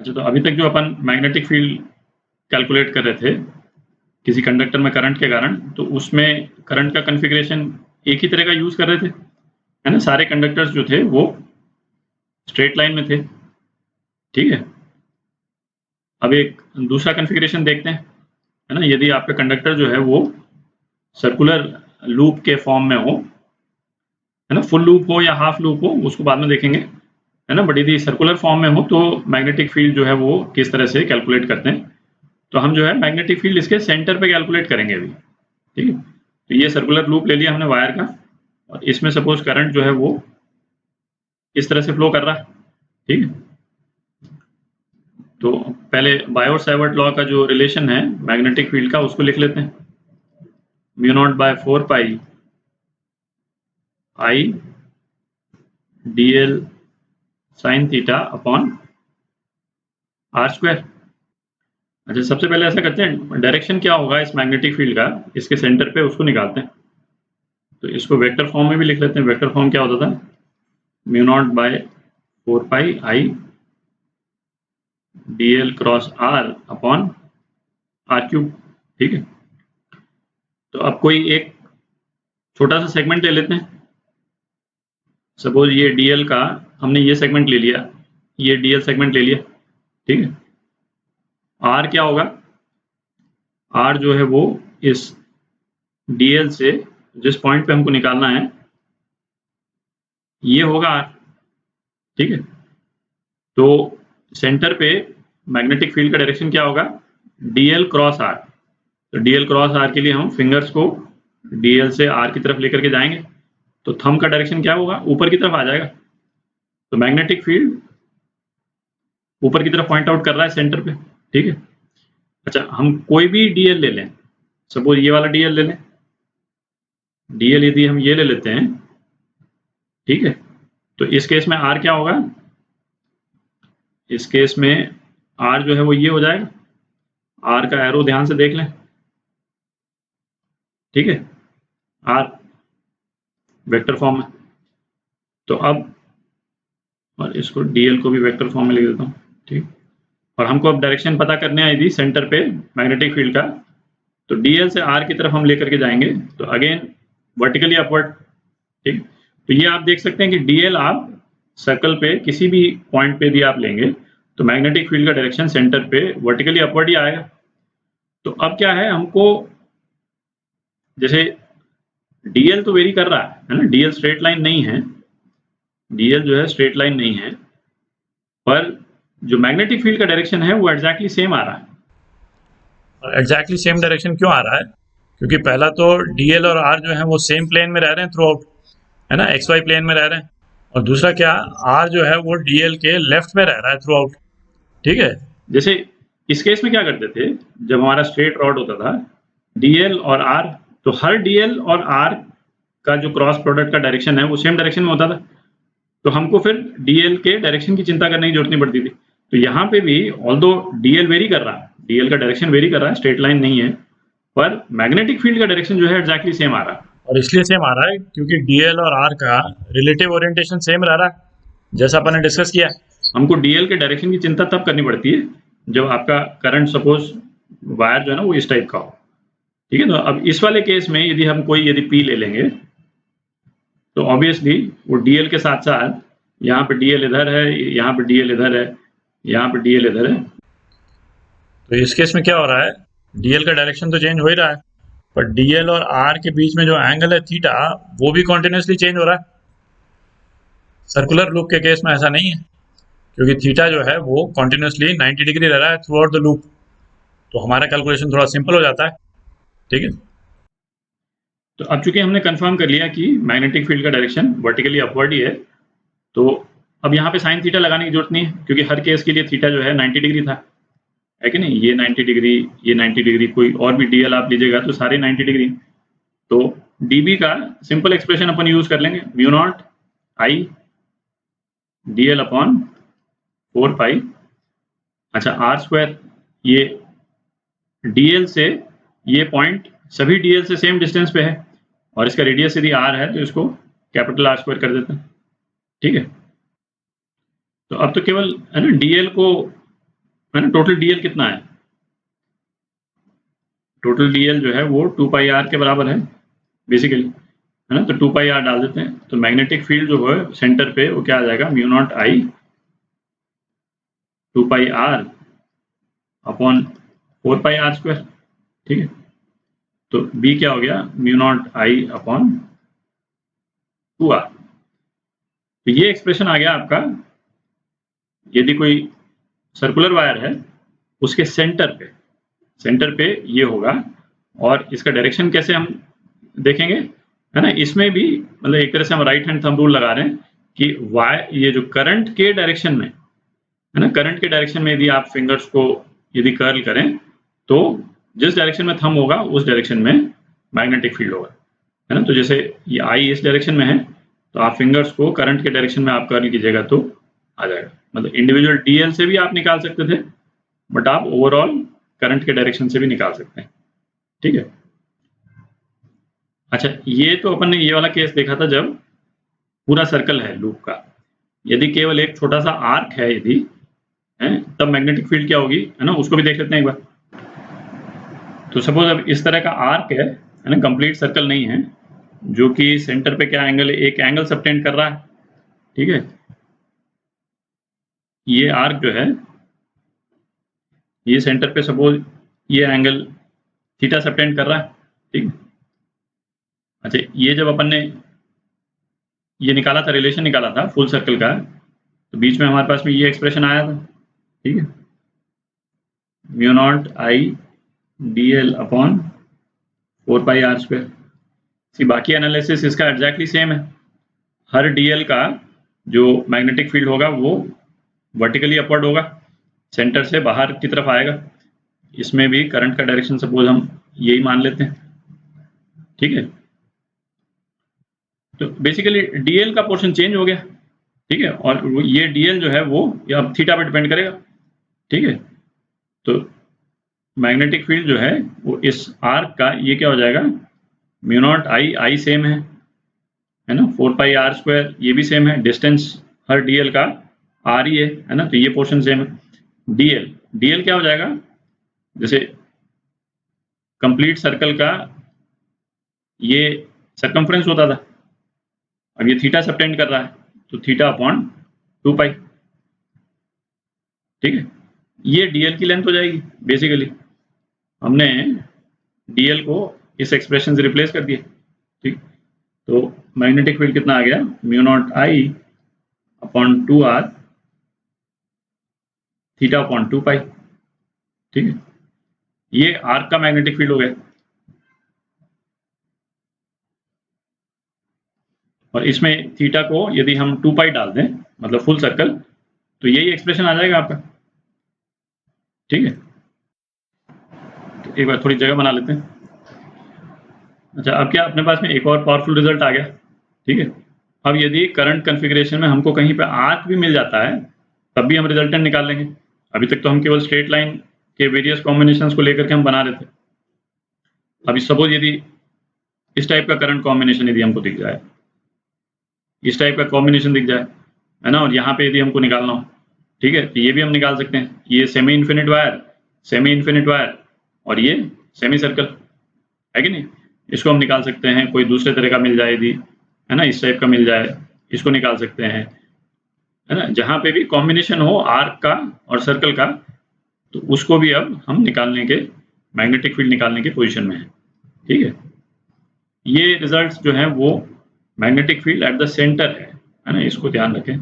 अच्छा, तो अभी तक जो अपन मैग्नेटिक फील्ड कैलकुलेट कर रहे थे किसी कंडक्टर में करंट के कारण, तो उसमें करंट का कॉन्फ़िगरेशन एक ही तरह का यूज़ कर रहे थे, है ना? सारे कंडक्टर्स जो थे वो स्ट्रेट लाइन में थे, ठीक है? अब एक दूसरा कॉन्फ़िगरेशन देखते हैं, है ना? यदि आपका कंडक्टर जो है वो सर्कुलर लूप के फॉर्म में हो, है ना? फुल लूप हो या हाफ लूप हो, उसको बाद में देखेंगे, है ना? बट यदि सर्कुलर फॉर्म में हो तो मैग्नेटिक फील्ड जो है वो किस तरह से कैलकुलेट करते हैं। तो हम जो है मैग्नेटिक फील्ड इसके सेंटर पे कैलकुलेट करेंगे अभी, ठीक है? तो ये सर्कुलर लूप ले लिया हमने वायर का, और इसमें सपोज करंट जो है वो इस तरह से फ्लो कर रहा है, ठीक है? तो पहले बायोट सावर्ट लॉ का जो रिलेशन है मैग्नेटिक फील्ड का उसको लिख लेते हैं, mu naught by 4 pi I D l sine theta upon r square. अच्छा, सबसे पहले ऐसा करते हैं, डायरेक्शन क्या होगा इस मैग्नेटिक फील्ड का इसके सेंटर पे, उसको निकालते हैं। तो इसको वेक्टर फॉर्म में भी लिख लेते हैं। वेक्टर फॉर्म क्या होता था, mu naught by 4 pi I D l cross r upon r cube, ठीक है? तो अब कोई एक छोटा सा सेगमेंट ले लेते हैं। सपोज ये डीएल का हमने ये सेगमेंट ले लिया, ये डीएल सेगमेंट ले लिया, ठीक है? आर क्या होगा, आर जो है वो इस डीएल से जिस पॉइंट पे हमको निकालना है ये होगा आर, ठीक है? तो सेंटर पे मैग्नेटिक फील्ड का डायरेक्शन क्या होगा, डीएल क्रॉस आर। तो डीएल क्रॉस आर के लिए हम फिंगर्स को डीएल से आर की तरफ लेकर के जाएंगे, तो थंब का डायरेक्शन क्या होगा, ऊपर की तरफ आ जाएगा। तो मैग्नेटिक फील्ड ऊपर की तरफ पॉइंट आउट कर रहा है सेंटर पे, ठीक है? अच्छा, हम कोई भी डीएल ले लें, सपोज ये वाला डीएल ले लें, डीएल यदि हम ये ले लेते हैं, ठीक है? तो इस केस में आर क्या होगा, इस केस में आर जो है वो ये हो जाएगा, आर का एरो ध्यान से देख लें, ठीक है? आर वेक्टर फॉर्म में। तो अब और इसको डीएल को भी वेक्टर फॉर्म में लिख देता हूँ, ठीक? और हमको अब डायरेक्शन पता करने आई थी सेंटर पे मैग्नेटिक फील्ड का, तो डीएल से आर की तरफ हम लेकर के जाएंगे, तो अगेन वर्टिकली अपवर्ड, ठीक? तो ये आप देख सकते हैं कि डीएल आप सर्कल पे किसी भी पॉइंट पे भी आप लेंगे तो मैग्नेटिक फील्ड का डायरेक्शन सेंटर पे वर्टिकली अपवर्ड ही आएगा। तो अब क्या है, हमको जैसे डीएल तो वेरी कर रहा है ना, डीएल स्ट्रेट लाइन नहीं है, डीएल जो है स्ट्रेट लाइन नहीं है, पर जो मैग्नेटिक फील्ड का डायरेक्शन है वो एग्जैक्टली सेम आ रहा है। और एग्जैक्टली सेम डायरेक्शन क्यों आ रहा है, क्योंकि पहला तो डीएल और आर जो है वो सेम प्लेन में रह रहे हैं थ्रू आउट, है ना, एक्स वाई प्लेन में रह रहे हैं। और दूसरा क्या, आर जो है वो डीएल के लेफ्ट में रह रहा है थ्रू आउट, ठीक है? जैसे इस केस में क्या करते थे, जब हमारा स्ट्रेट रॉड होता था डीएल और आर, तो हर डीएल और आर का जो क्रॉस प्रोडक्ट का डायरेक्शन है वो सेम डायरेक्शन में होता था, तो हमको फिर डीएल के डायरेक्शन की चिंता करने की जरूरत नहीं पड़ती थी। तो यहाँ पे भी ऑल्दो डीएल वेरी कर रहा है, डीएल का डायरेक्शन वेरी कर रहा है, स्ट्रेट लाइन नहीं है, पर मैग्नेटिक फील्ड का डायरेक्शन जो है एग्जैक्टली सेम आ रहा है। और इसलिए सेम आ रहा है क्योंकि डीएल और आर का रिलेटिव ओरिएंटेशन सेम रह रहा है, जैसा अपन ने डिस्कस किया। हमको डीएल के डायरेक्शन की चिंता तब करनी पड़ती है जब आपका करंट सपोज वायर जो है ना वो इस टाइप का हो, ठीक है? तो अब इस वाले केस में यदि हम कोई यदि पी ले लेंगे तो ऑब्वियसली वो डीएल के साथ साथ यहाँ पे डीएल इधर है, यहाँ पे डीएल इधर है, यहाँ पे डीएल इधर है। तो इस केस में क्या हो रहा है, डीएल का डायरेक्शन तो चेंज हो ही रहा है, पर डीएल और आर के बीच में जो एंगल है थीटा वो भी कॉन्टिन्यूसली चेंज हो रहा है। सर्कुलर लूप के केस में ऐसा नहीं है, क्योंकि थीटा जो है वो कॉन्टिन्यूसली 90 डिग्री रह रहा है थ्रू आउट द लूप, तो हमारा कैलकुलेशन थोड़ा सिंपल हो जाता है, ठीक है? तो अब चूंकि हमने कंफर्म कर लिया कि मैग्नेटिक फील्ड का डायरेक्शन वर्टिकली अपवर्ड ही है, तो अब यहाँ पे साइन थीटा लगाने की जरूरत नहीं है, क्योंकि हर केस के लिए थीटा जो है 90 डिग्री था, है कि नहीं? ये 90 डिग्री, ये 90 डिग्री, कोई और भी डीएल आप लीजिएगा तो सारे 90 डिग्री। तो डीबी का सिंपल एक्सप्रेशन अपन यूज कर लेंगे, mu not I DL upon 4 पाई, अच्छा आर स्क्वायर, ये डीएल से ये पॉइंट सभी डीएल से सेम डिस्टेंस पे है, और इसका रेडियस यदि आर है तो इसको कैपिटल आर स्क्वायर कर देते हैं, ठीक है? तो अब तो केवल है ना डीएल को है ना, टोटल डीएल कितना है, टोटल डीएल जो है वो 2 पाई आर के बराबर है बेसिकली, है ना। तो 2 पाई आर डाल देते हैं, तो मैग्नेटिक फील्ड जो है सेंटर पे वो क्या आ जाएगा, mu not I 2 pi r upon 4 pi r square, ठीक है। तो बी क्या हो गया, mu not I upon 2 r. तो ये एक्सप्रेशन आ गया आपका, यदि कोई सर्कुलर वायर है उसके सेंटर पे ये होगा, और इसका डायरेक्शन कैसे हम देखेंगे, है ना। इसमें भी मतलब एक तरह से हम राइट हैंड थंब रूल लगा रहे हैं कि वायर, ये जो करंट के डायरेक्शन में है ना, करंट के डायरेक्शन में यदि आप फिंगर्स को यदि कर्ल करें तो जिस डायरेक्शन में थंब होगा उस डायरेक्शन में मैग्नेटिक फील्ड होगा, है ना। तो जैसे ये आई इस डायरेक्शन में है तो आप फिंगर्स को करंट के डायरेक्शन में आप कर्ल कीजिएगा तो आ जाएगा। मतलब इंडिविजुअल डीएल से भी आप निकाल सकते थे, बट आप ओवरऑल करंट के डायरेक्शन से भी निकाल सकते हैं, ठीक है। अच्छा, ये तो अपन ने ये वाला केस देखा था जब पूरा सर्कल है लूप का। यदि केवल एक छोटा सा आर्क है यदि, है, तब मैग्नेटिक फील्ड क्या होगी, है ना, उसको भी देख लेते हैं एक बार। तो सपोज अब इस तरह का आर्क है ना, कंप्लीट सर्कल नहीं है, जो कि सेंटर पे क्या एंगल है, एक एंगल सबटेंड कर रहा है, ठीक है। ये आर्क जो है ये सेंटर पे सपोज ये एंगल थीटा सबटेंड कर रहा है, ठीक। अच्छा, ये जब अपन ने ये निकाला था, रिलेशन निकाला था फुल सर्कल का, तो बीच में हमारे पास में ये एक्सप्रेशन आया था, ठीक है, mu not I D L upon 4 pi r square. सी बाकी एनालिसिस इसका एग्जैक्टली सेम है। हर डीएल का जो मैग्नेटिक फील्ड होगा वो वर्टिकली अपवर्ड होगा, सेंटर से बाहर की तरफ आएगा। इसमें भी करंट का डायरेक्शन सपोज हम यही मान लेते हैं, ठीक है। तो बेसिकली डीएल का पोर्शन चेंज हो गया, ठीक है, और ये डीएल जो है वो अब थीटा पे डिपेंड करेगा, ठीक है। तो मैग्नेटिक फील्ड जो है वो इस आर्क का ये क्या हो जाएगा, म्यू नॉट आई सेम है ना, 4 पाई आर स्क्वायर ये भी सेम है, डिस्टेंस हर डीएल का आर ही है ना, तो ये पोर्शन सेम है। डीएल क्या हो जाएगा, जैसे कंप्लीट सर्कल का ये सरकमफ्रेंस होता था, अब ये थीटा सबटेंड कर रहा है तो थीटा अपॉन 2 पाई, ठीक है। ये डीएल की लेंथ हो जाएगी। बेसिकली हमने डीएल को इस एक्सप्रेशन से रिप्लेस कर दिया, ठीक। तो मैग्नेटिक फील्ड कितना आ गया, mu not I upon 2 r theta upon 2 pi, ठीक है। ये आर्क का मैग्नेटिक फील्ड हो गया, और इसमें थीटा को यदि हम 2 पाई डाल दें मतलब फुल सर्कल, तो यही एक्सप्रेशन आ जाएगा आपका, ठीक है। तो एक बार थोड़ी जगह बना लेते हैं। अच्छा, अब क्या अपने पास में एक और पावरफुल रिजल्ट आ गया, ठीक है। अब यदि करंट कॉन्फ़िगरेशन में हमको कहीं पे आर्क भी मिल जाता है तब भी हम रिजल्टेंट निकाल लेंगे। अभी तक तो हम केवल स्ट्रेट लाइन के वेरियस कॉम्बिनेशंस को लेकर के हम बना रहे थे। अभी सपोज यदि इस टाइप का करंट कॉम्बिनेशन यदि हमको दिख जाए, इस टाइप का कॉम्बिनेशन दिख जाए, है ना, और यहाँ पे यदि हमको निकालना हो, ठीक है, तो ये भी हम निकाल सकते हैं। ये सेमी इन्फिनिट वायर और ये सेमी सर्कल है कि नहीं, इसको हम निकाल सकते हैं। कोई दूसरे तरह का मिल जाए यदि, है ना, इस टाइप का मिल जाए, इसको निकाल सकते हैं, है ना। जहाँ पे भी कॉम्बिनेशन हो आर्क का और सर्कल का, तो उसको भी अब हम निकालने के, मैग्नेटिक फील्ड निकालने की पोजीशन में है, ठीक है। ये रिजल्ट्स जो हैं वो magnetic field at the centre है ना, इसको ध्यान रखें।